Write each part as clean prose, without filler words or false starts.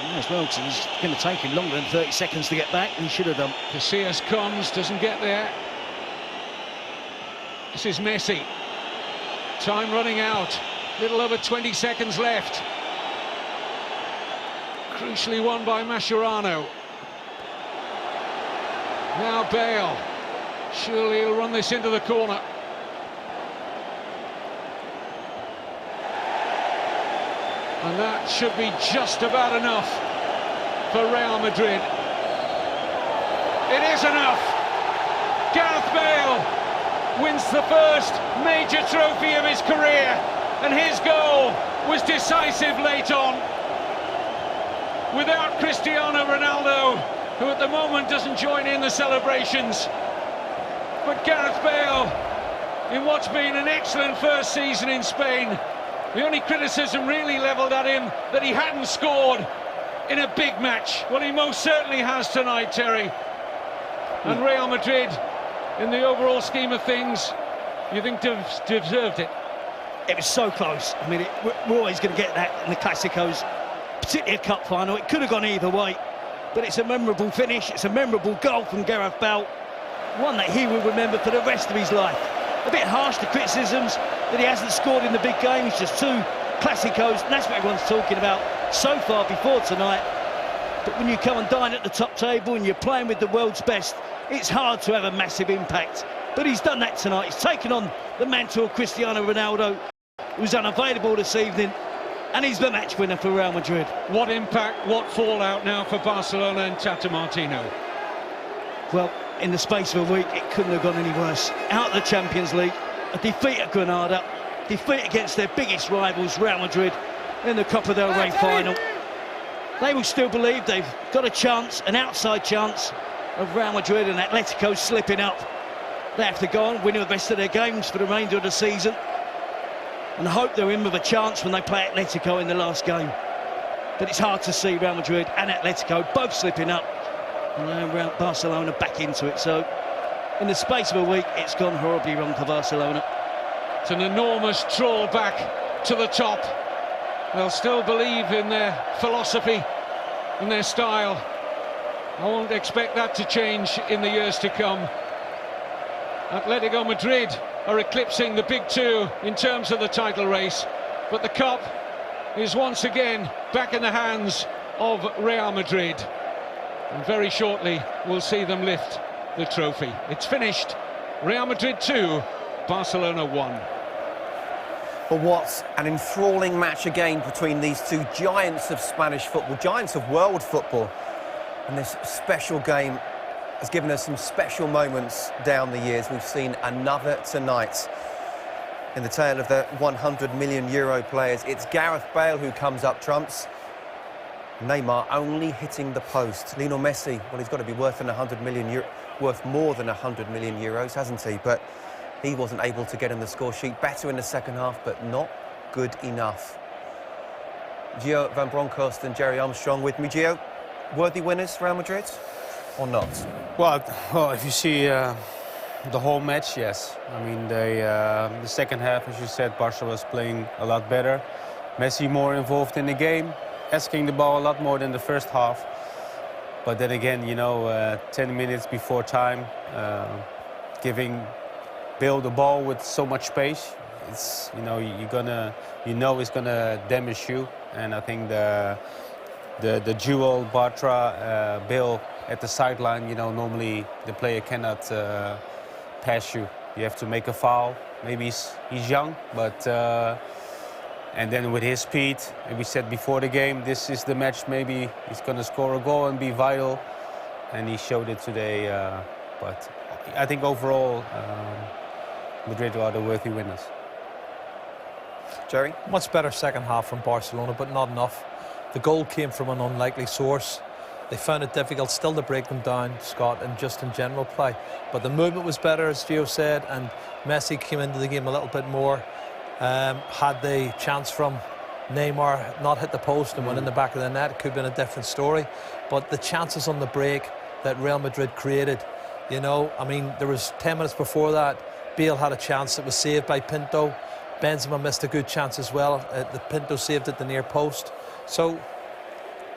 Yeah, as well, because it's going to take him longer than 30 seconds to get back, and he should have done. Casillas comes, doesn't get there. This is Messi. Time running out. Little over 20 seconds left. Crucially won by Mascherano. Now Bale. Surely he'll run this into the corner. And that should be just about enough for Real Madrid. It is enough. Gareth Bale wins the first major trophy of his career, and his goal was decisive late on. Without Cristiano Ronaldo, who at the moment doesn't join in the celebrations, but Gareth Bale, in what's been an excellent first season in Spain, the only criticism really levelled at him that he hadn't scored in a big match. Well, he most certainly has tonight, Terry. And Real Madrid, in the overall scheme of things, you think deserved it? It was so close. I mean, we're always going to get that in the Clásicos, particularly a cup final. It could have gone either way, but it's a memorable finish. It's a memorable goal from Gareth Bale, one that he will remember for the rest of his life. A bit harsh, the criticisms that he hasn't scored in the big games, just 2 Clásicos, and that's what everyone's talking about so far before tonight. But when you come and dine at the top table and you're playing with the world's best, it's hard to have a massive impact. But he's done that tonight. He's taken on the mantle of Cristiano Ronaldo, who's unavailable this evening, and he's the match winner for Real Madrid. What impact, what fallout now for Barcelona and Tata Martino? Well, in the space of a week, it couldn't have gone any worse. Out of the Champions League, a defeat at Granada, defeat against their biggest rivals, Real Madrid, in the Copa del Rey Final. They will still believe they've got a chance, an outside chance, of Real Madrid and Atletico slipping up. They have to go on, win the rest of their games for the remainder of the season, and hope they're in with a chance when they play Atletico in the last game. But it's hard to see Real Madrid and Atletico both slipping up, and Barcelona back into it. So in the space of a week, it's gone horribly wrong for Barcelona. It's an enormous trawl back to the top. They'll still believe in their philosophy and their style. I won't expect that to change in the years to come. Atletico Madrid are eclipsing the big 2 in terms of the title race, but the cup is once again back in the hands of Real Madrid. And very shortly, we'll see them lift the trophy. It's finished. Real Madrid 2, Barcelona 1. But what an enthralling match again between these 2 giants of Spanish football, giants of world football. And this special game has given us some special moments down the years. We've seen another tonight. In the tale of the €100 million players, it's Gareth Bale who comes up trumps. Neymar only hitting the post. Lionel Messi, well, he's got to be worth worth more than €100 million, hasn't he? But he wasn't able to get in the score sheet. Better in the second half, but not good enough. Gio Van Bronckhorst and Jerry Armstrong with me. Gio, worthy winners, Real Madrid, or not? Well, if you see the whole match, yes. I mean, the second half, as you said, Barca was playing a lot better. Messi more involved in the game, asking the ball a lot more than the first half. But then again, you know, 10 minutes before time, giving Bale the ball with so much space, it's, you know, it's gonna damage you. And I think the duel Bartra-Bale at the sideline, you know, normally the player cannot pass you. You have to make a foul. Maybe he's young, but and then with his speed, and we said before the game, this is the match. Maybe he's going to score a goal and be vital, and he showed it today. But I think overall, Madrid are the worthy winners. Jerry? Much better second half from Barcelona, but not enough. The goal came from an unlikely source. They found it difficult still to break them down, Scott, and just in general play. But the movement was better, as Gio said, and Messi came into the game a little bit more. Had the chance from Neymar not hit the post and went in the back of the net, it could have been a different story. But the chances on the break that Real Madrid created, you know, I mean, there was 10 minutes before that, Bale had a chance that was saved by Pinto. Benzema missed a good chance as well. The Pinto saved at the near post. So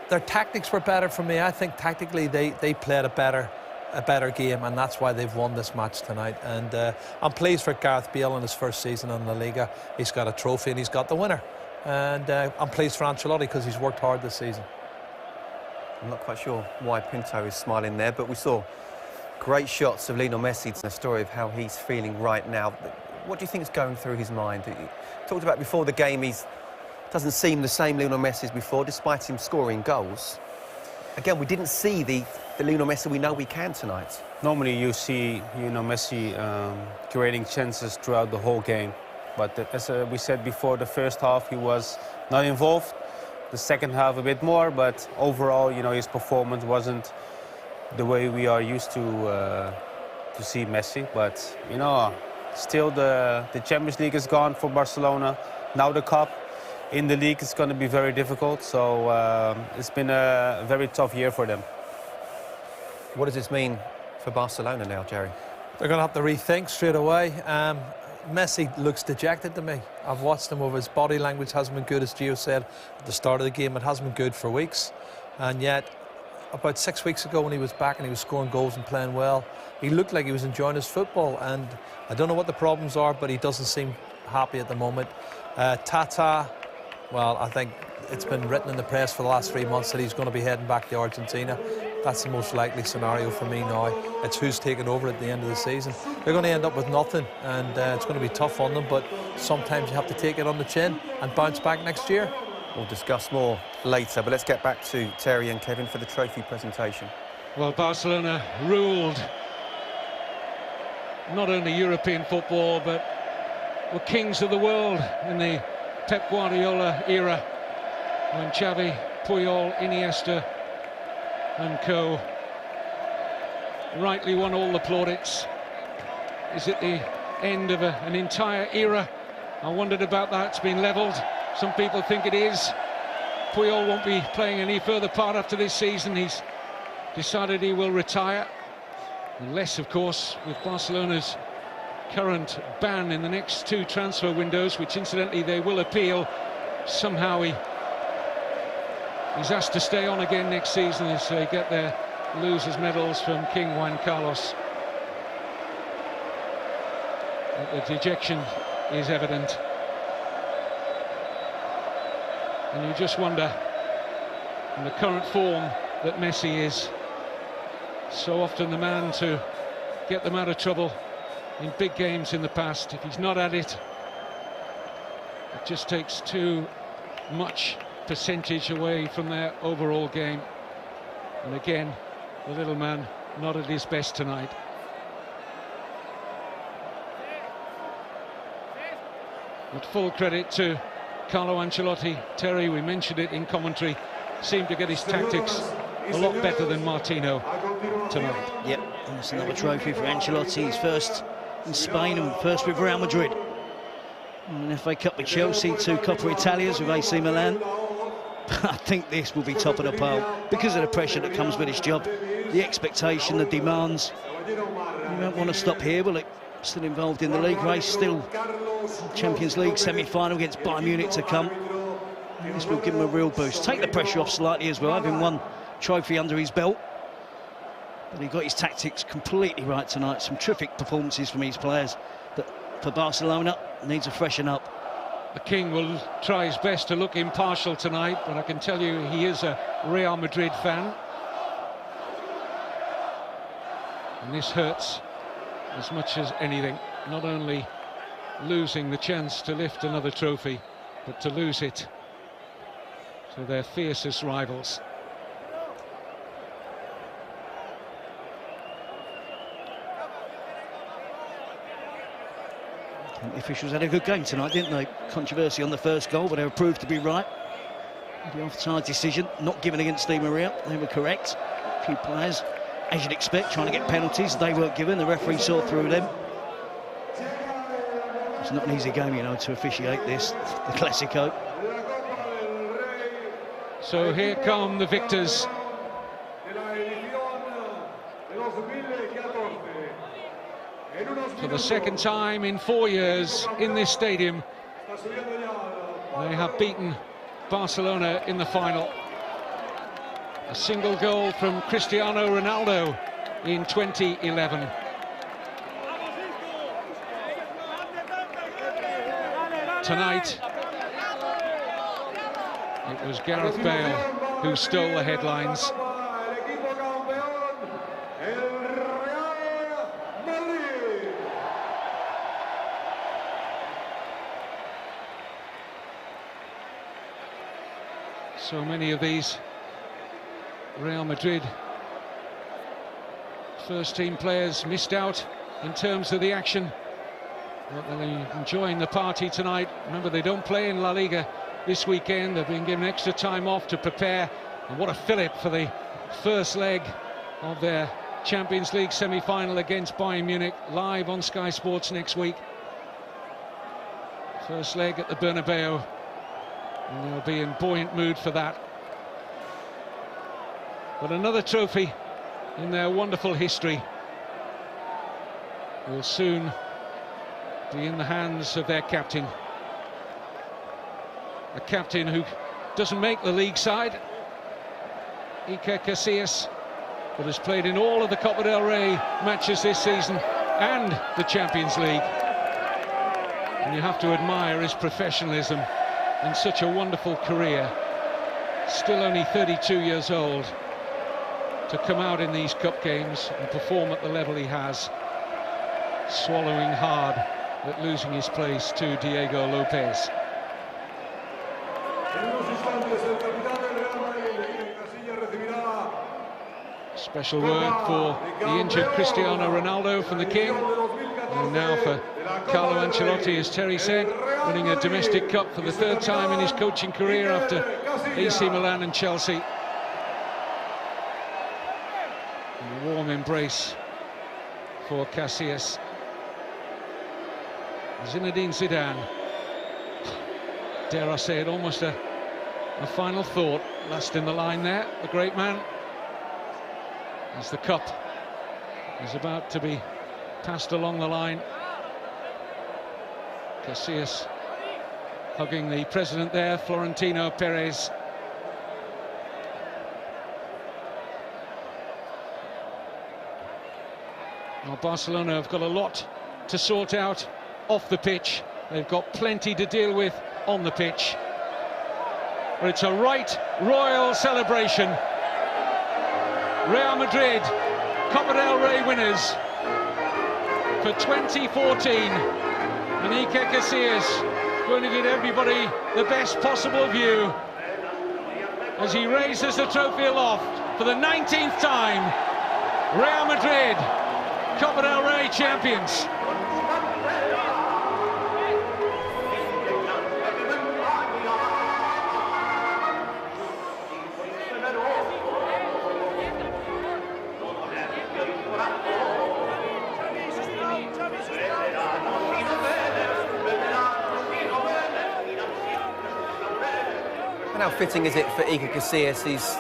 their tactics were better for me. I think tactically they played a better game, and that's why they've won this match tonight. And I'm pleased for Gareth Bale in his first season in La Liga. He's got a trophy and he's got the winner. And I'm pleased for Ancelotti because he's worked hard this season. I'm not quite sure why Pinto is smiling there, but we saw great shots of Lionel Messi. It's a story of how he's feeling right now. What do you think is going through his mind? You talked about before the game, he doesn't seem the same Lionel Messi as before, despite him scoring goals. Again, we didn't see the Lionel Messi we know we can tonight. Normally you see Messi creating chances throughout the whole game. But as we said before, the first half he was not involved. The second half a bit more, but overall, his performance wasn't the way we are used to see Messi. But, still the Champions League is gone for Barcelona. Now the Cup. In the league, it's going to be very difficult. So it's been a very tough year for them. What does this mean for Barcelona now, Jerry? They're going to have to rethink straight away. Messi looks dejected to me. I've watched him over. His body language hasn't been good, as Gio said at the start of the game. It hasn't been good for weeks. And yet, about 6 weeks ago when he was back and he was scoring goals and playing well, he looked like he was enjoying his football. And I don't know what the problems are, but he doesn't seem happy at the moment. Tata, well, I think it's been written in the press for the last 3 months that he's going to be heading back to Argentina. That's the most likely scenario for me now. It's who's taking over at the end of the season. They're going to end up with nothing, and it's going to be tough on them, but sometimes you have to take it on the chin and bounce back next year. We'll discuss more later, but let's get back to Terry and Kevin for the trophy presentation. Well, Barcelona ruled not only European football, but were kings of the world in the Pep Guardiola era, when Xavi, Puyol, Iniesta and co rightly won all the plaudits. Is it the end of an entire era? I wondered about that. It's been levelled. Some people think it is. Puyol won't be playing any further part after this season. He's decided he will retire. Unless, of course, with Barcelona's current ban in the next 2 transfer windows, which incidentally they will appeal, somehow he's asked to stay on again next season as they get their losers' medals from King Juan Carlos. But the dejection is evident. And you just wonder, in the current form that Messi is, so often the man to get them out of trouble in big games in the past. If he's not at it, it just takes too much percentage away from their overall game. And again, the little man not at his best tonight. But full credit to Carlo Ancelotti. Terry, we mentioned it in commentary, seemed to get his tactics a lot better than Martino tonight. Yep, and it's another trophy for Ancelotti. His first in Spain and first with Real Madrid. An FA Cup with Chelsea, 2 Coppa Italias with AC Milan. I think this will be top of the pile because of the pressure that comes with his job, the expectation, the demands. You don't want to stop here, but still involved in the league race, still Champions League semi-final against Bayern Munich to come. This will give him a real boost. Take the pressure off slightly as well, having one trophy under his belt. But he got his tactics completely right tonight. Some terrific performances from his players. But for Barcelona, needs to freshen up. The King will try his best to look impartial tonight, but I can tell you he is a Real Madrid fan. And this hurts as much as anything. Not only losing the chance to lift another trophy, but to lose it to their fiercest rivals. The officials had a good game tonight, didn't they? Controversy on the first goal, but they were proved to be right. The offside decision, not given against Di Maria, they were correct. A few players, as you'd expect, trying to get penalties, they weren't given. The referee saw through them. It's not an easy game, you know, to officiate this, the Clásico. So here come the victors. For the second time in 4 years in this stadium, they have beaten Barcelona in the final. A single goal from Cristiano Ronaldo in 2011. Tonight, it was Gareth Bale who stole the headlines. So many of these Real Madrid first-team players missed out in terms of the action. But they're enjoying the party tonight. Remember, they don't play in La Liga this weekend. They've been given extra time off to prepare. And what a fillip for the first leg of their Champions League semi-final against Bayern Munich, live on Sky Sports next week. First leg at the Bernabeu. And they'll be in buoyant mood for that. But another trophy in their wonderful history will soon be in the hands of their captain. A captain who doesn't make the league side, Iker Casillas, but has played in all of the Copa del Rey matches this season and the Champions League. And you have to admire his professionalism in such a wonderful career. Still only 32 years old, to come out in these cup games and perform at the level he has, swallowing hard at losing his place to Diego Lopez. Special word for the injured Cristiano Ronaldo from the King. And now for Carlo Ancelotti, as Terry said, winning a domestic cup for the third time in his coaching career after AC Milan and Chelsea. And a warm embrace for Casillas. Zinedine Zidane, dare I say it, almost a final thought last in the line there, the great man, as the cup is about to be passed along the line. Casillas hugging the president there, Florentino Perez. Well, Barcelona have got a lot to sort out off the pitch. They've got plenty to deal with on the pitch. But it's a right royal celebration. Real Madrid, Copa del Rey winners for 2014. And Iker Casillas going to give everybody the best possible view as he raises the trophy aloft for the 19th time. Real Madrid, Copa del Rey champions. And how fitting is it for Iker Casillas? He's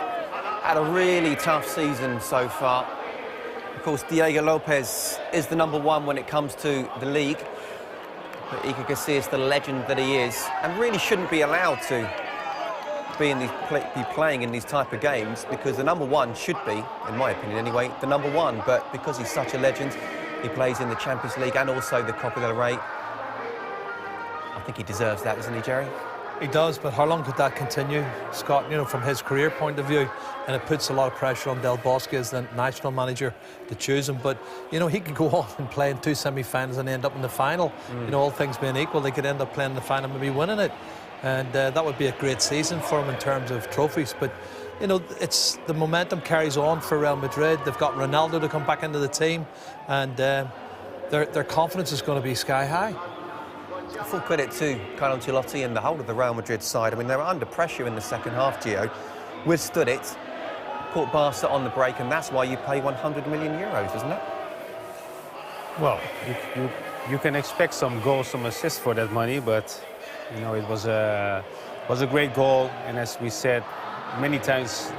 had a really tough season so far. Of course, Diego Lopez is the #1 when it comes to the league. But Iker Casillas, the legend that he is, and really shouldn't be allowed to be playing in these type of games, because the #1 should be, in my opinion anyway, the #1. But because he's such a legend, he plays in the Champions League and also the Copa del Rey. I think he deserves that, doesn't he, Jerry? He does, but how long could that continue, Scott, you know, from his career point of view? And it puts a lot of pressure on Del Bosque as the national manager to choose him. But, you know, he could go on and play in 2 semi-finals and end up in the final. You know, all things being equal, they could end up playing in the final, maybe winning it. And that would be a great season for him in terms of trophies. But, you know, it's the momentum carries on for Real Madrid. They've got Ronaldo to come back into the team. And their confidence is going to be sky high. Full credit to Carlo Ancelotti and the whole of the Real Madrid side. I mean, they were under pressure in the second half, Gio. Withstood it, caught Barca on the break, and that's why you pay 100 million euros, isn't it? Well, you can expect some goals, some assists for that money, but you know, it was a great goal. And as we said many times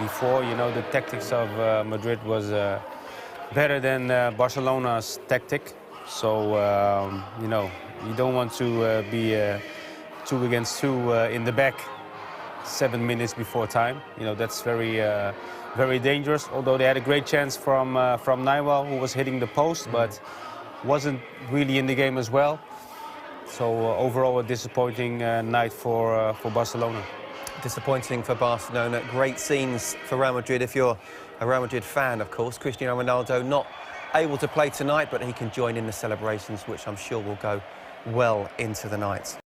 before, you know, the tactics of Madrid was better than Barcelona's tactic. So you know, you don't want to be 2 against 2 in the back 7 minutes before time. You know, that's very dangerous. Although they had a great chance from Nijwel, who was hitting the post, but wasn't really in the game as well. So overall, a disappointing night for Barcelona. Disappointing for Barcelona. Great scenes for Real Madrid. If you're a Real Madrid fan, of course, Cristiano Ronaldo not able to play tonight, but he can join in the celebrations, which I'm sure will go well into the night.